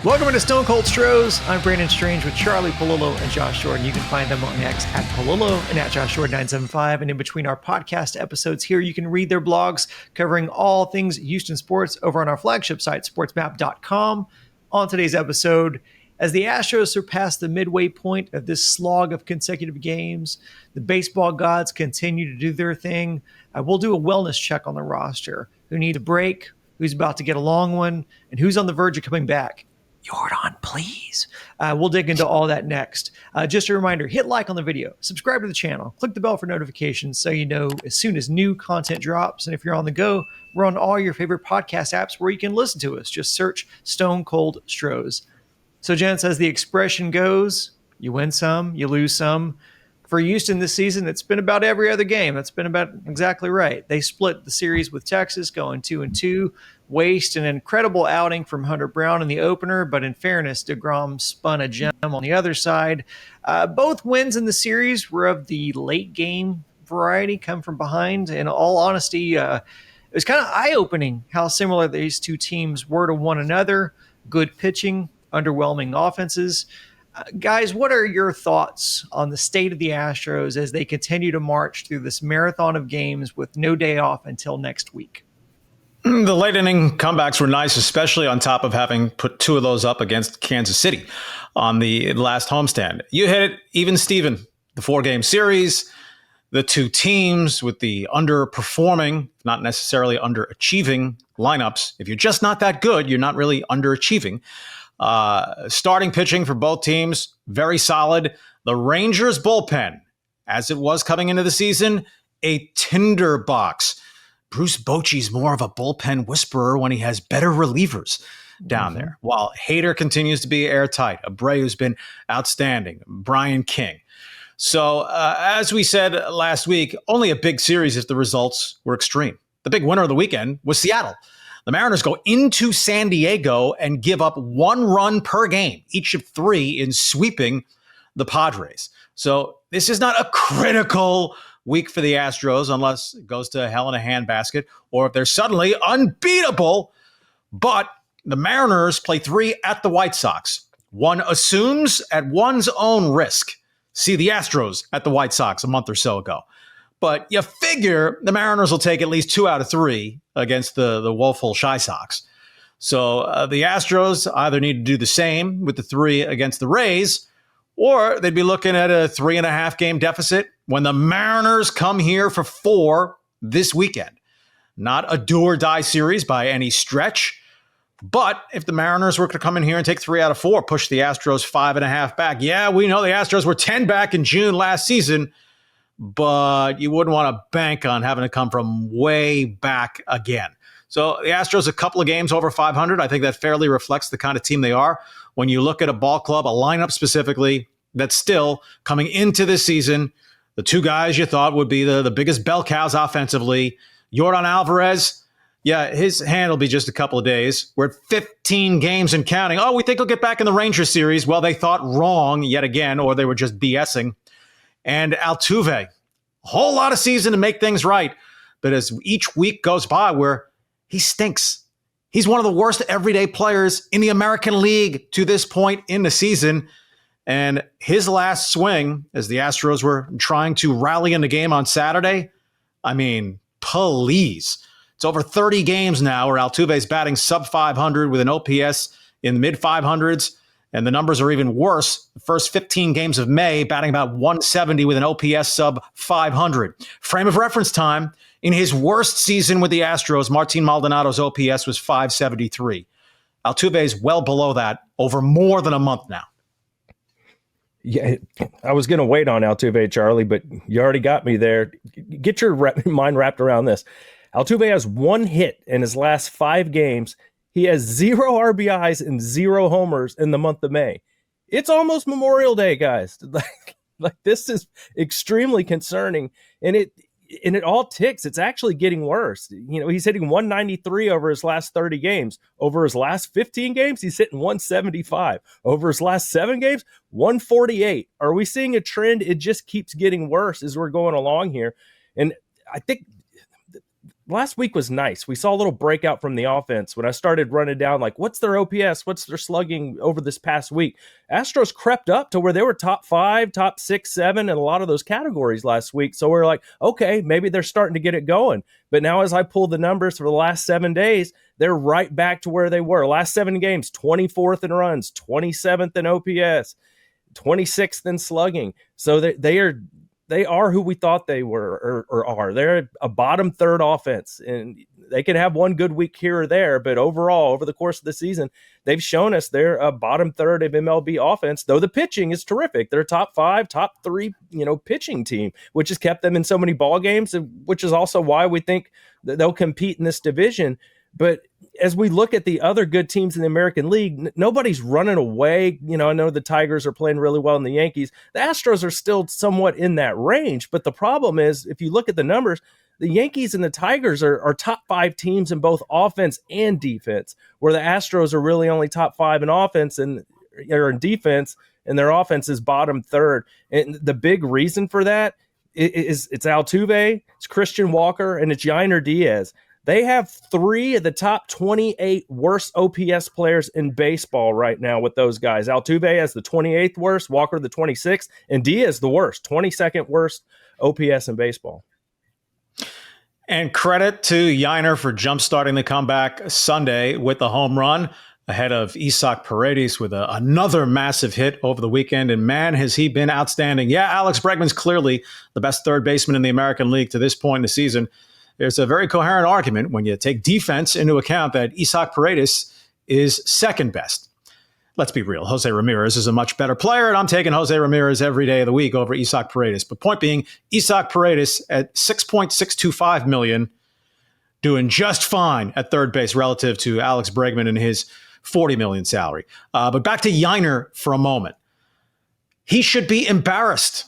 Welcome to Stone Cold Stros. I'm Brandon Strange with Charlie Polillo and Josh Jordan. You can find them on X at Polillo and at Josh Jordan 975. And in between our podcast episodes here, you can read their blogs covering all things Houston sports over on our flagship site, sportsmap.com. On today's episode, as the Astros surpass the midway point of this slog of consecutive games, the baseball gods continue to do their thing. We'll do a wellness check on the roster. Who needs a break, who's about to get a long one, and who's on the verge of coming back. Jordan, please. We'll dig into all that next. Just a reminder, hit like on the video, subscribe to the channel, click the bell for notifications so you know as soon as new content drops. And if you're on the go, we're on all your favorite podcast apps where you can listen to us. Just search Stone Cold Stros. So, gents, as the expression goes, you win some, you lose some. For Houston this season, it's been about every other game. That's been about exactly right. They split the series with Texas, going 2-2. Waste an incredible outing from Hunter Brown in the opener, but in fairness, DeGrom spun a gem on the other side. Both wins in the series were of the late game variety, come from behind. In all honesty, it was kind of eye-opening how similar these two teams were to one another. Good pitching, underwhelming offenses. Guys, what are your thoughts on the state of the Astros as they continue to march through this marathon of games with no day off until next week? The late inning comebacks were nice, especially on top of having put two of those up against Kansas City on the last homestand. You hit it, even Steven, the 4-game series, the two teams with the underperforming, not necessarily underachieving lineups. If you're just not that good, you're not really underachieving. Starting pitching for both teams, very solid. The Rangers bullpen, as it was coming into the season, a tinderbox. Bruce Bochy's more of a bullpen whisperer when he has better relievers down there, while Hader continues to be airtight. Abreu's been outstanding. Brian King. So, as we said last week, only a big series if the results were extreme. The big winner of the weekend was Seattle. The Mariners go into San Diego and give up 1 run per game, each of 3 in sweeping the Padres. So this is not a critical week for the Astros unless it goes to hell in a handbasket or if they're suddenly unbeatable. But the Mariners play 3 at the White Sox. One assumes at one's own risk. See the Astros at the White Sox a month or so ago. But you figure the Mariners will take at least 2 out of 3 against the woeful Shy Sox. So the Astros either need to do the same with the 3 against the Rays, or they'd be looking at a 3.5 game deficit when the Mariners come here for 4 this weekend. Not a do or die series by any stretch. But if the Mariners were to come in here and take 3 out of 4, push the Astros 5.5 back. Yeah, we know the Astros were 10 back in June last season, but you wouldn't want to bank on having to come from way back again. So the Astros, a couple of games over 500. I think that fairly reflects the kind of team they are. When you look at a ball club, a lineup specifically, that's still coming into this season, the 2 guys you thought would be the biggest bell cows offensively, Yordan Alvarez, yeah, his hand will be just a couple of days. We're at 15 games and counting. Oh, we think he'll get back in the Rangers series. Well, they thought wrong yet again, or they were just BSing. And Altuve, a whole lot of season to make things right. But as each week goes by where he stinks, he's one of the worst everyday players in the American League to this point in the season. And his last swing, as the Astros were trying to rally in the game on Saturday, I mean, please. It's over 30 games now where Altuve's batting sub 500 with an OPS in the mid 500s. And the numbers are even worse. The first 15 games of May, batting about 170 with an OPS sub 500. Frame of reference time, in his worst season with the Astros, Martin Maldonado's OPS was 573. Altuve's well below that over more than a month now. Yeah, I was going to wait on Altuve, Charlie, but you already got me there. Get your mind wrapped around this. Altuve has 1 hit in his last 5 games. He has 0 RBIs and 0 homers in the month of May. It's almost Memorial Day, guys. Like this is extremely concerning, and it all ticks. It's actually getting worse. You know, he's hitting 193 over his last 30 games. Over his last 15 games, he's hitting 175. Over his last 7 games, 148. Are we seeing a trend? It just keeps getting worse as we're going along here. And I think last week was nice. We saw a little breakout from the offense when I started running down, like, what's their OPS? What's their slugging over this past week? Astros crept up to where they were top 5, top 6, 7 in a lot of those categories last week. So we're like, okay, maybe they're starting to get it going. But now as I pull the numbers for the last 7 days, they're right back to where they were. Last 7 games, 24th in runs, 27th in OPS, 26th in slugging. So they are who we thought they were or are. They're a bottom third offense, and they can have one good week here or there, but overall, over the course of the season, they've shown us they're a bottom third of MLB offense, though the pitching is terrific. They're top 5, top 3, pitching team, which has kept them in so many ball games, which is also why we think that they'll compete in this division. But as we look at the other good teams in the American League, nobody's running away. I know the Tigers are playing really well in the Yankees. The Astros are still somewhat in that range. But the problem is, if you look at the numbers, the Yankees and the Tigers are top 5 teams in both offense and defense, where the Astros are really only top 5 in offense or in defense, and their offense is bottom third. And the big reason for that is it's Altuve, it's Christian Walker, and it's Yainer Diaz. They have 3 of the top 28 worst OPS players in baseball right now with those guys. Altuve has the 28th worst, Walker the 26th, and Diaz the worst, 22nd worst OPS in baseball. And credit to Yainer for jumpstarting the comeback Sunday with the home run ahead of Isaac Paredes with another massive hit over the weekend. And man, has he been outstanding. Yeah, Alex Bregman's clearly the best third baseman in the American League to this point in the season. There's a very coherent argument when you take defense into account that Isaac Paredes is second best. Let's be real. Jose Ramirez is a much better player, and I'm taking Jose Ramirez every day of the week over Isaac Paredes. But point being, Isaac Paredes at $6.625 million, doing just fine at third base relative to Alex Bregman and his $40 million salary. But back to Yainer for a moment. He should be embarrassed.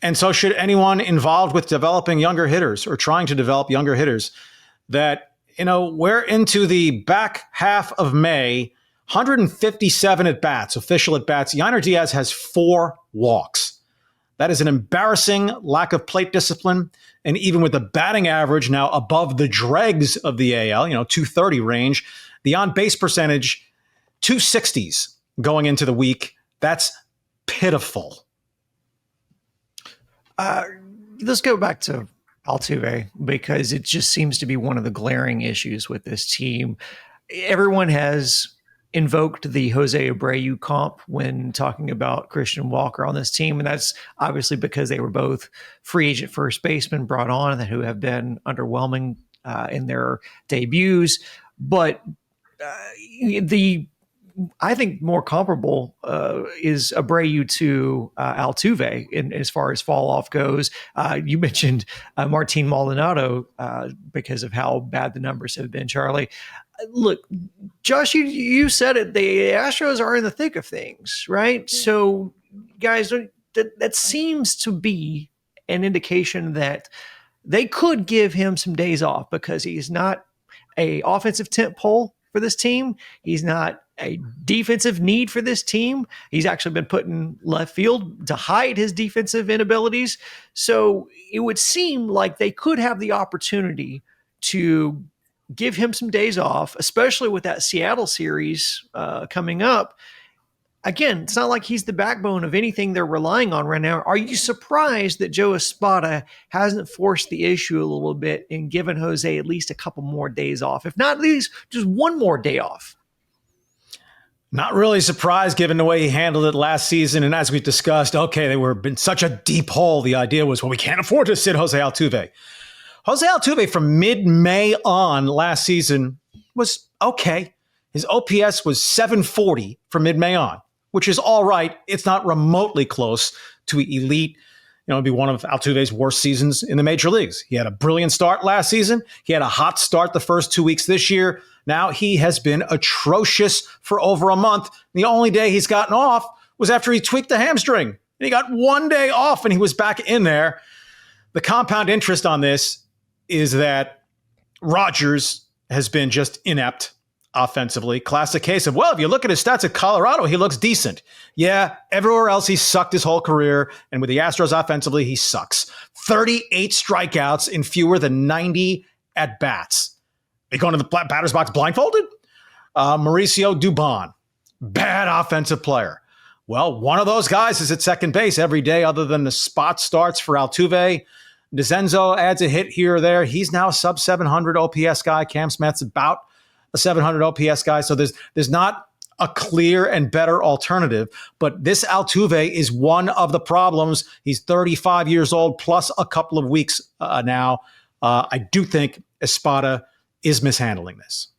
And so should anyone involved with developing younger hitters or trying to develop younger hitters that, we're into the back half of May, 157 at-bats, official at-bats. Yainer Diaz has 4 walks. That is an embarrassing lack of plate discipline. And even with the batting average now above the dregs of the AL, 230 range, the on-base percentage, 260s going into the week. That's pitiful. Let's go back to Altuve, because it just seems to be one of the glaring issues with this team. Everyone has invoked the Jose Abreu comp when talking about Christian Walker on this team, and that's obviously because they were both free agent first basemen brought on who have been underwhelming in their debuts. But I think more comparable is Abreu to Altuve in as far as fall off goes. You mentioned Martin Maldonado because of how bad the numbers have been, Charlie. Look, Josh, you said it. The Astros are in the thick of things, right? So, guys, that seems to be an indication that they could give him some days off, because he's not a offensive tentpole for this team. He's not a defensive need for this team. He's actually been put in left field to hide his defensive inabilities. So it would seem like they could have the opportunity to give him some days off, especially with that Seattle series coming up. Again, it's not like he's the backbone of anything they're relying on right now. Are you surprised that Joe Espada hasn't forced the issue a little bit and given Jose at least a couple more days off? If not at least just one more day off. Not really surprised given the way he handled it last season. And as we discussed, okay, they were in such a deep hole. The idea was, well, we can't afford to sit Jose Altuve. Jose Altuve from mid-May on last season was okay. His OPS was 740 from mid-May on, which is all right. It's not remotely close to elite. It'd be one of Altuve's worst seasons in the major leagues. He had a brilliant start last season. He had a hot start the first 2 weeks this year. Now he has been atrocious for over a month. The only day he's gotten off was after he tweaked the hamstring. And he got 1 day off and he was back in there. The compound interest on this is that Rodgers has been just inept offensively. Classic case of, well, if you look at his stats at Colorado, he looks decent. Yeah, everywhere else he sucked his whole career. And with the Astros offensively, he sucks. 38 strikeouts in fewer than 90 at bats. They go into the batter's box blindfolded? Mauricio Dubon, bad offensive player. Well, one of those guys is at second base every day other than the spot starts for Altuve. DeCenzo adds a hit here or there. He's now a sub 700 OPS guy. Cam Smith's about a 700 OPS guy. So there's not a clear and better alternative. But this Altuve is one of the problems. He's 35 years old plus a couple of weeks now. I do think Espada is mishandling this.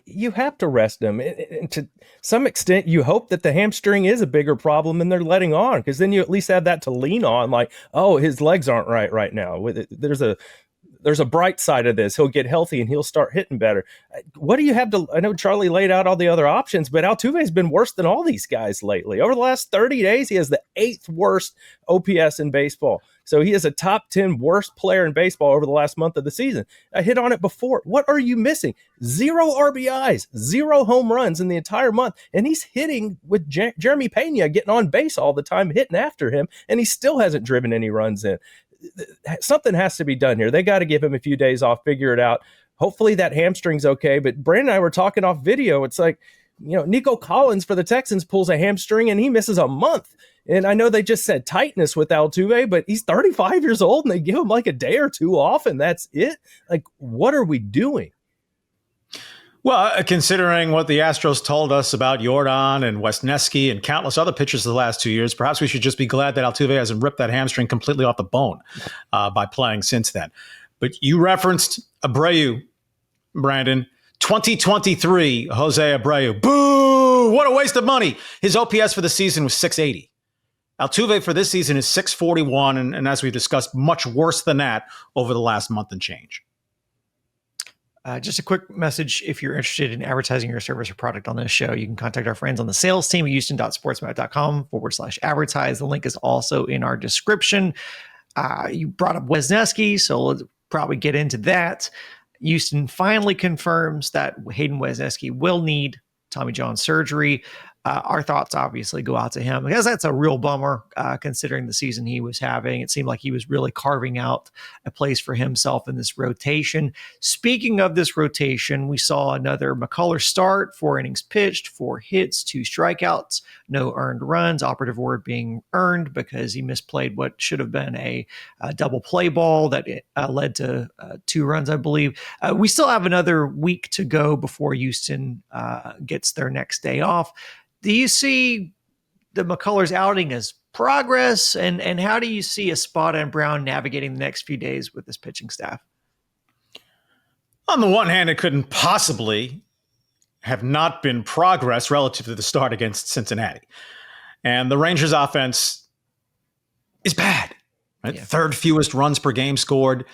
You have to rest him. And to some extent, you hope that the hamstring is a bigger problem than they're letting on, because then you at least have that to lean on, like, oh, his legs aren't right now. There's a bright side of this. He'll get healthy and he'll start hitting better. What do you have to? I know Charlie laid out all the other options, but Altuve's been worse than all these guys lately. Over the last 30 days, he has the 8th worst OPS in baseball. So he is a top 10 worst player in baseball over the last month of the season. I hit on it before. What are you missing? 0 RBIs, 0 home runs in the entire month. And he's hitting with Jeremy Pena getting on base all the time, hitting after him, and he still hasn't driven any runs in. Something has to be done here. They got to give him a few days off, figure it out. Hopefully that hamstring's okay. But Brandon and I were talking off video. It's like, Nico Collins for the Texans pulls a hamstring and he misses a month. And I know they just said tightness with Altuve, but he's 35 years old and they give him like a day or two off and that's it. Like, what are we doing? Well, considering what the Astros told us about Jordan and Wesneski and countless other pitchers the last 2 years, perhaps we should just be glad that Altuve hasn't ripped that hamstring completely off the bone by playing since then. But you referenced Abreu, Brandon. 2023, Jose Abreu. Boo! What a waste of money. His OPS for the season was 680. Altuve for this season is 641, and as we discussed, much worse than that over the last month and change. Just a quick message. If you're interested in advertising your service or product on this show, you can contact our friends on the sales team at houston.sportsmap.com/advertise. The link is also in our description. You brought up Wesneski, so let's probably get into that. Houston finally confirms that Hayden Wesneski will need Tommy John surgery. Our thoughts obviously go out to him because that's a real bummer considering the season he was having. It seemed like he was really carving out a place for himself in this rotation. Speaking of this rotation, we saw another McCullers start, 4 innings pitched, 4 hits, 2 strikeouts, no earned runs, operative word being earned because he misplayed what should have been a double play ball that led to 2 runs, I believe. We still have another week to go before Houston gets their next day off. Do you see the McCullers outing as progress? And how do you see Espada and Brown navigating the next few days with this pitching staff? On the one hand, it couldn't possibly have not been progress relative to the start against Cincinnati. And the Rangers offense is bad. Right? Yeah. 3rd fewest runs per game scored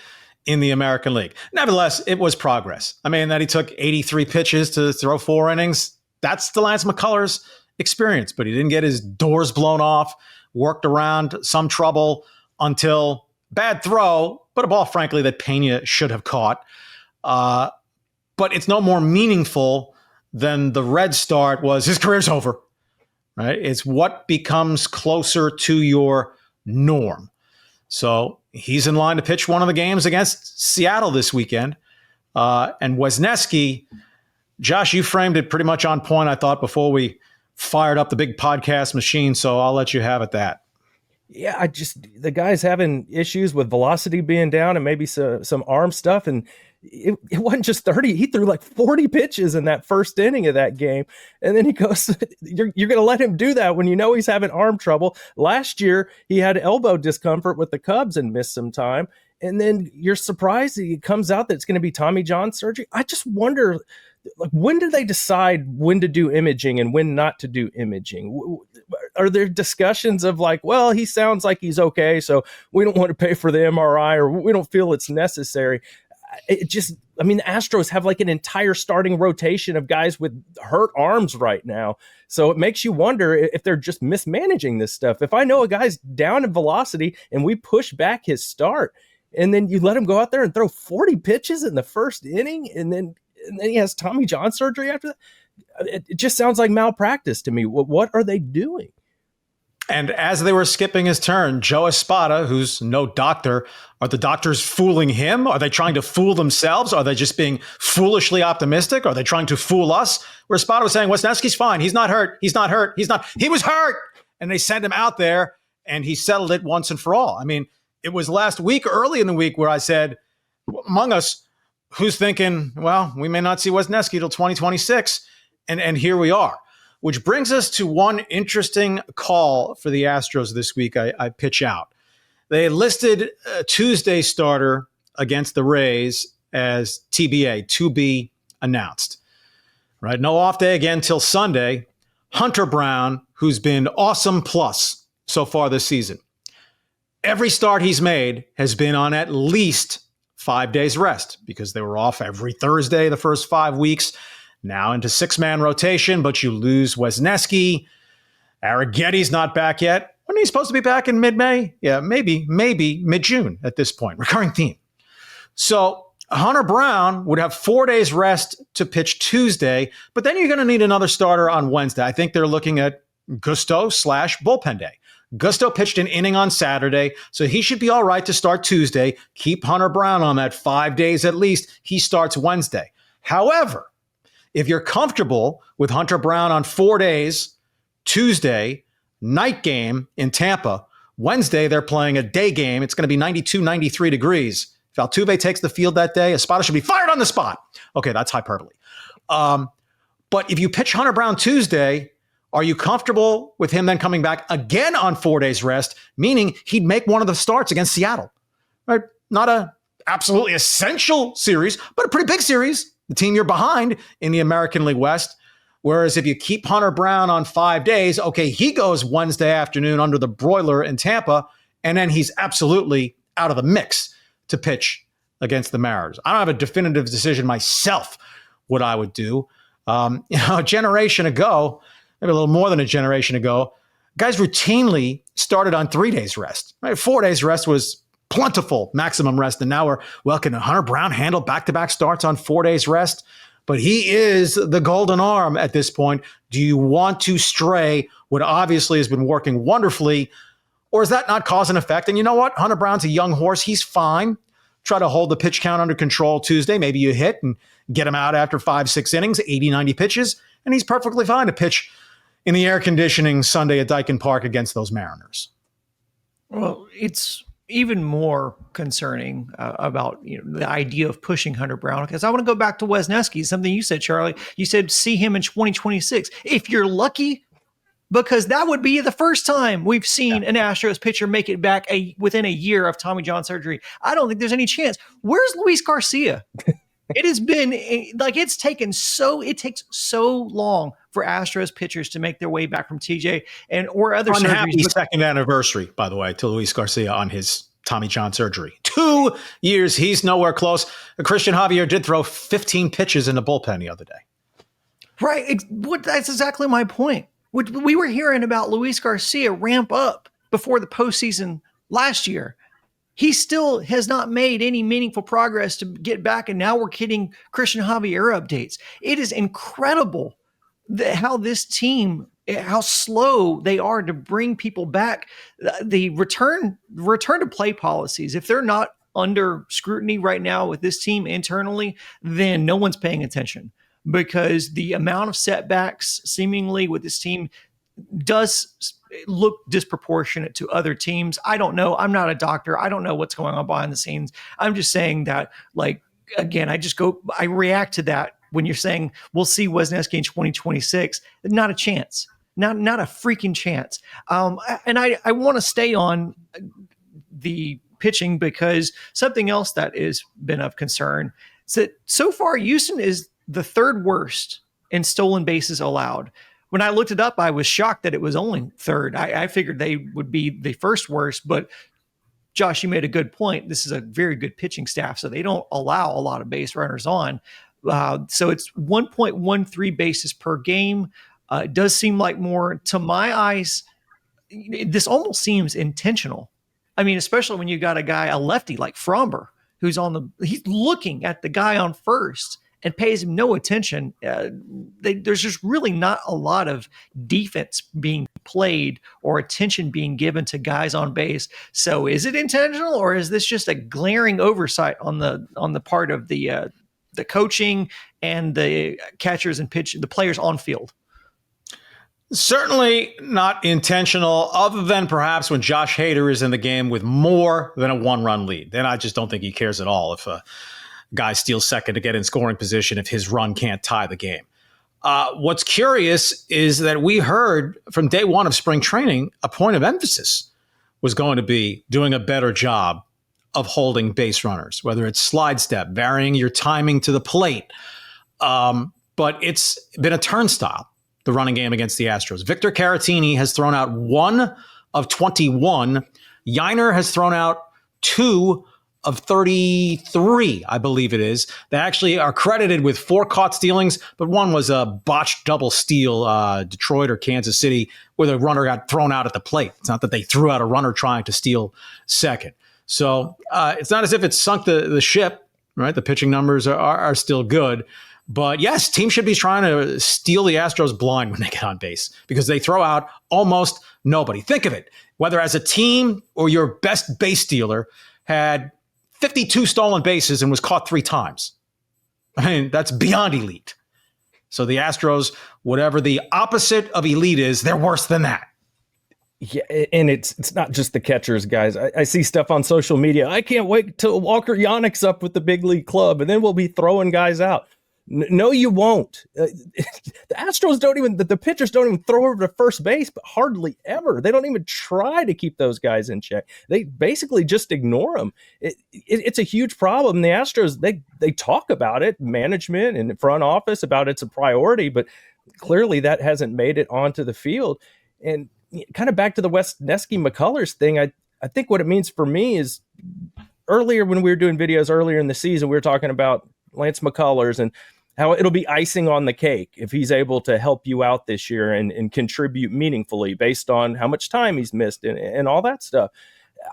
in the American League. Nevertheless, it was progress. I mean, that he took 83 pitches to throw 4 innings. That's the Lance McCullers experience, but he didn't get his doors blown off, worked around some trouble until bad throw, but a ball, frankly, that Pena should have caught. But it's no more meaningful than the red start was his career's over, right? It's what becomes closer to your norm. So he's in line to pitch one of the games against Seattle this weekend. And Wesneski, Josh, you framed it pretty much on point, I thought, before we fired up the big podcast machine, so I'll let you have it that. Yeah, the guy's having issues with velocity being down and maybe some arm stuff, and it wasn't just 30. He threw like 40 pitches in that first inning of that game, and then he goes, you're going to let him do that when you know he's having arm trouble. Last year, he had elbow discomfort with the Cubs and missed some time, and then you're surprised it comes out that it's going to be Tommy John surgery. I just wonder, like, when do they decide when to do imaging and when not to do imaging? Are there discussions of like, well, he sounds like he's okay, so we don't want to pay for the MRI, or we don't feel it's necessary? The Astros have like an entire starting rotation of guys with hurt arms right now. So it makes you wonder if they're just mismanaging this stuff. If I know a guy's down in velocity and we push back his start, and then you let him go out there and throw 40 pitches in the first inning, and then he has Tommy John surgery after that. It just sounds like malpractice to me. What are they doing? And as they were skipping his turn, Joe Espada, who's no doctor, are the doctors fooling him? Are they trying to fool themselves? Are they just being foolishly optimistic? Are they trying to fool us? Where Espada was saying, Wesneski's fine. He's not hurt. He was hurt. And they sent him out there and he settled it once and for all. I mean, it was last week, early in the week, where I said, among us, who's thinking, well, we may not see Wesneski till 2026. And here we are. Which brings us to one interesting call for the Astros this week I pitch out. They listed a Tuesday starter against the Rays as TBA, to be announced. Right? No off day again till Sunday. Hunter Brown, who's been awesome plus so far this season. Every start he's made has been on at least 5 days rest because they were off every Thursday the first 5 weeks. Now into 6-man rotation, but you lose Wesneski. Arrighetti's not back yet. When are you supposed to be back in mid-May? Yeah, maybe mid-June at this point. Recurring theme. So Hunter Brown would have 4 days rest to pitch Tuesday, but then you're going to need another starter on Wednesday. I think they're looking at Gusto/bullpen day. Gusto pitched an inning on Saturday, so he should be all right to start Tuesday. Keep Hunter Brown on that 5 days at least. He starts Wednesday. However, if you're comfortable with Hunter Brown on 4 days, Tuesday, night game in Tampa, Wednesday they're playing a day game. It's going to be 92, 93 degrees. If Altuve takes the field that day, Espada should be fired on the spot. Okay, that's hyperbole. But if you pitch Hunter Brown Tuesday, are you comfortable with him then coming back again on 4 days rest, meaning he'd make one of the starts against Seattle? Right? Not a absolutely essential series, but a pretty big series. The team you're behind in the American League West. Whereas if you keep Hunter Brown on 5 days, okay, he goes Wednesday afternoon under the broiler in Tampa, and then he's absolutely out of the mix to pitch against the Mariners. I don't have a definitive decision myself what I would do. A generation ago, maybe a little more than a generation ago, guys routinely started on 3 days rest. Right? 4 days rest was plentiful maximum rest. And now can Hunter Brown handle back-to-back starts on 4 days rest? But he is the golden arm at this point. Do you want to stray what obviously has been working wonderfully, or is that not cause and effect? And you know what? Hunter Brown's a young horse. He's fine. Try to hold the pitch count under control Tuesday. Maybe you hit and get him out after 5-6 innings, 80, 90 pitches, and he's perfectly fine to pitch in the air conditioning Sunday at Dyken Park against those Mariners. Well, it's even more concerning about the idea of pushing Hunter Brown, because I want to go back to Wesneski, something you said, Charlie. You said see him in 2026. If you're lucky, because that would be the first time we've seen an Astros pitcher make it back within a year of Tommy John surgery. I don't think there's any chance. Where's Luis Garcia? It has been it takes so long for Astros pitchers to make their way back from TJ or other Unhappy surgeries. Second anniversary, by the way, to Luis Garcia on his Tommy John surgery. 2 years, he's nowhere close. Christian Javier did throw 15 pitches in the bullpen the other day. Right. That's exactly my point. We were hearing about Luis Garcia ramp up before the postseason last year. He still has not made any meaningful progress to get back, and now we're getting Christian Javier updates. It is incredible how this team, how slow they are to bring people back. The return to play policies, if they're not under scrutiny right now with this team internally, then no one's paying attention, because the amount of setbacks seemingly with this team does look disproportionate to other teams. I don't know. I'm not a doctor. I don't know what's going on behind the scenes. I'm just saying that, again, I react to that when you're saying we'll see Wesneski in 2026. Not a chance. Not a freaking chance. And I want to stay on the pitching, because something else that has been of concern is that so far Houston is the third worst in stolen bases allowed. When I looked it up, I was shocked that it was only third. I figured they would be the first worst, but Josh, you made a good point. This is a very good pitching staff, so they don't allow a lot of base runners on. So it's 1.13 bases per game. It does seem like more to my eyes. This almost seems intentional. I mean, especially when you got a lefty like Fromber, he's looking at the guy on first and pays him no attention. There's just really not a lot of defense being played or attention being given to guys on base. So is it intentional, or is this just a glaring oversight on the part of the coaching and the catchers and the players on field? Certainly not intentional, other than perhaps when Josh Hader is in the game with more than a one-run lead. Then I just don't think he cares at all if a guy steals second to get in scoring position if his run can't tie the game. What's curious is that we heard from day one of spring training, a point of emphasis was going to be doing a better job of holding base runners, whether it's slide step, varying your timing to the plate. But it's been a turnstile, the running game against the Astros. Victor Caratini has thrown out 1 of 21. Yiner has thrown out 2 of 33, I believe it is. They actually are credited with 4 caught stealings, but one was a botched double steal, Detroit or Kansas City, where the runner got thrown out at the plate. It's not that they threw out a runner trying to steal second. So it's not as if it's sunk the ship, right? The pitching numbers are still good. But yes, teams should be trying to steal the Astros blind when they get on base because they throw out almost nobody. Think of it, whether as a team or your best base stealer had 52 stolen bases and was caught 3 times. I mean, that's beyond elite. So the Astros, whatever the opposite of elite is, they're worse than that. Yeah, and it's not just the catchers, guys. I see stuff on social media. I can't wait till Walker Yannick's up with the big league club, and then we'll be throwing guys out. No, you won't. The Astros the pitchers don't even throw over to first base, but hardly ever. They don't even try to keep those guys in check. They basically just ignore them. It's a huge problem. The Astros, they talk about it, management and front office, about it's a priority, but clearly that hasn't made it onto the field. And kind of back to the Wesneski McCullers thing, I think what it means for me is earlier when we were doing videos earlier in the season, we were talking about Lance McCullers and how it'll be icing on the cake if he's able to help you out this year and contribute meaningfully based on how much time he's missed and all that stuff.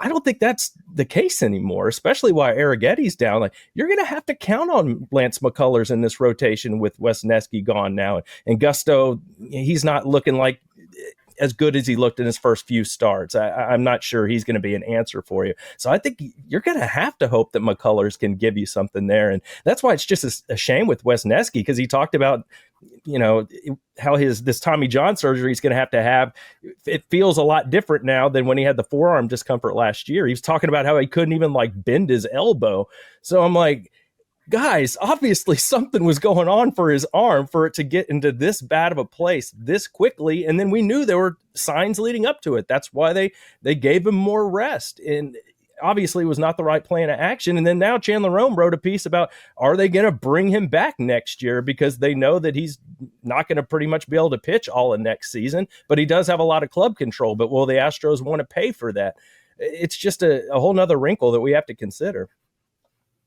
I don't think that's the case anymore, especially while Arrigetti's down. Like, you're going to have to count on Lance McCullers in this rotation with Wesneski gone now. And Gusto, he's not looking like as good as he looked in his first few starts. I'm not sure he's going to be an answer for you. So I think you're going to have to hope that McCullers can give you something there. And that's why it's just a shame with Wesneski, because he talked about, how this Tommy John surgery he's going to have. It feels a lot different now than when he had the forearm discomfort last year. He was talking about how he couldn't even bend his elbow. So I'm like, guys, obviously something was going on for his arm for it to get into this bad of a place this quickly. And then we knew there were signs leading up to it. That's why they gave him more rest. And obviously it was not the right plan of action. And then now Chandler Rome wrote a piece about, are they going to bring him back next year? Because they know that he's not going to pretty much be able to pitch all of next season, but he does have a lot of club control. But will the Astros want to pay for that? It's just a whole nother wrinkle that we have to consider.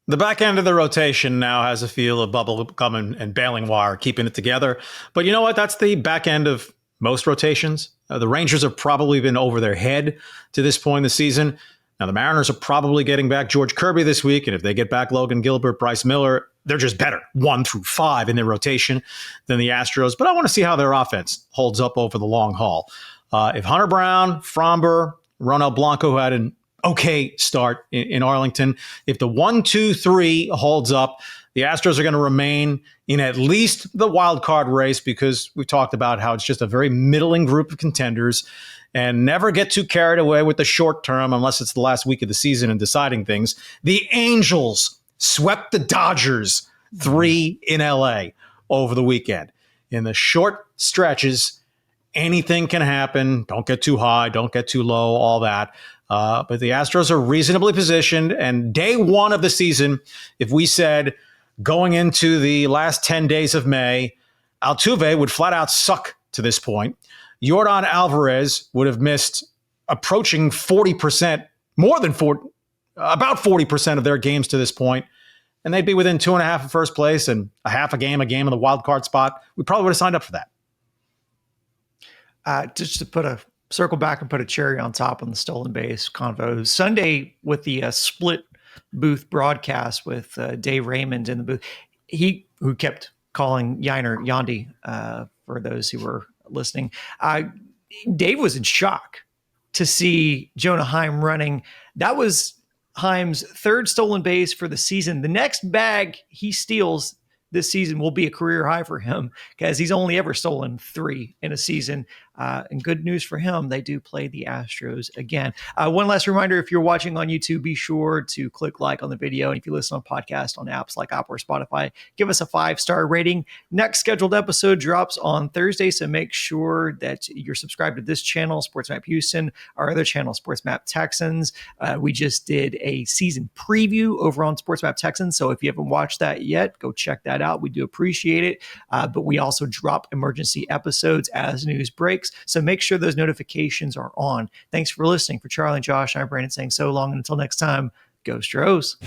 The back end of the rotation now has a feel of bubble gum and baling wire, keeping it together. But you know what? That's the back end of most rotations. The Rangers have probably been over their head to this point in the season. Now, the Mariners are probably getting back George Kirby this week. And if they get back Logan Gilbert, Bryce Miller, they're just better 1 through 5 in their rotation than the Astros. But I want to see how their offense holds up over the long haul. If Hunter Brown, Fromber, Ronel Blanco, who had an okay start in Arlington, if the 1-2-3 holds up, the Astros are going to remain in at least the wild card race, because we've talked about how it's just a very middling group of contenders, and never get too carried away with the short term unless it's the last week of the season and deciding things. The Angels swept the Dodgers 3 in LA over the weekend. In the short stretches, anything can happen. Don't get too high, don't get too low, all that. But the Astros are reasonably positioned. And day one of the season, if we said going into the last 10 days of May, Altuve would flat out suck to this point. Yordan Alvarez would have missed approaching 40%, more than 40, about 40% of their games to this point, and they'd be within 2.5 of first place and a half a game in the wild card spot. We probably would have signed up for that. Just to circle back and put a cherry on top on the stolen base convo. Sunday with the split booth broadcast with Dave Raymond in the booth, who kept calling Yiner Yandy, for those who were listening. Dave was in shock to see Jonah Heim running. That was Heim's third stolen base for the season. The next bag he steals this season will be a career high for him because he's only ever stolen 3 in a season. And good news for him, they do play the Astros again. One last reminder, if you're watching on YouTube, be sure to click like on the video. And if you listen on podcast on apps like Apple or Spotify, give us a 5-star rating. Next scheduled episode drops on Thursday, so make sure that you're subscribed to this channel, Sports Map Houston, our other channel, Sports Map Texans. We just did a season preview over on Sports Map Texans, so if you haven't watched that yet, go check that out. We do appreciate it, but we also drop emergency episodes as news breaks. So make sure those notifications are on. Thanks for listening. For Charlie and Josh, I'm Brandon saying so long, and until next time, go Stros.